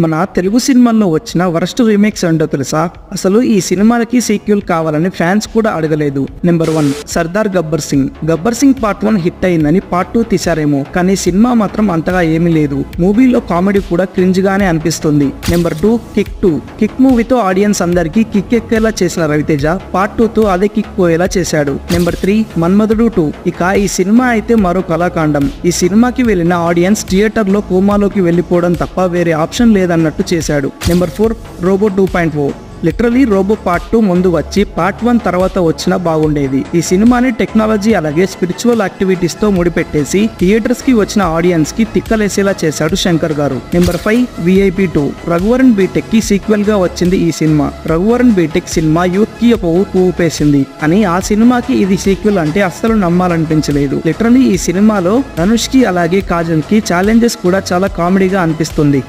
మన తెలుగు సినిమాల్లో వచ్చిన వరస్ట్ రీమేక్స్ ఏంటో తెలుసా? అసలు ఈ సినిమాలకి సీక్వెల్ కావాలని ఫ్యాన్స్ కూడా అడగలేదు. Number 1 Sardar Gabbar Singh. Gabbar Singh part 1 hit అయిందని పార్ట్ 2 తీశారేమో, కానీ సినిమా మాత్రం అంతగా ఏమీ లేదు. మూవీలో కామెడీ కూడా క్రింజ్ గానే అనిపిస్తుంది. Number 2 kick 2. కిక్ మూవీతో ఆడియన్స్ అందరికీ కిక్ ఎక్కేలా చేసిన రవితేజ పార్ట్ 2 తో అదే కిక్ పోయేలా చేశాడు. నెంబర్ 3 మన్మధుడు 2. ఇక ఈ సినిమా అయితే మరో కళాకాండం. ఈ సినిమాకి వెళ్ళిన ఆడియన్స్ థియేటర్ లో కోమాలోకి వెళ్లిపోవడం తప్ప వేరే ఆప్షన్ లేదన్నట్టు చేశాడు. Number 4 Robo 2.0. Literally Robo part 2 ముందు వచ్చి పార్ట్ 1 తర్వాత వచ్చినా బాగుండేది. ఈ సినిమాని టెక్నాలజీ అలాగే స్పిరిచువల్ యాక్టివిటీస్ తో ముడిపెట్టేసి థియేటర్స్ కి వచ్చిన ఆడియన్స్ కి తిక్కలేసేలా చేశాడు శంకర్ గారు. Number 5 VIP 2. రఘువరన్ బీటెక్ కి సీక్వెల్ గా వచ్చింది ఈ cinema. Raghuvaran B Tech cinema youth కి ఒక ఊపేసింది, అని ఆ సినిమాకి ఇది సీక్వెల్ అంటే అస్సలు నమ్మాలనిపించలేదు. లిటరలీ ఈ సినిమాలో ధనుష్ కి అలాగే కాజల్ కి ఛాలెంజెస్ కూడా చాలా కామెడీగా అనిపిస్తుంది.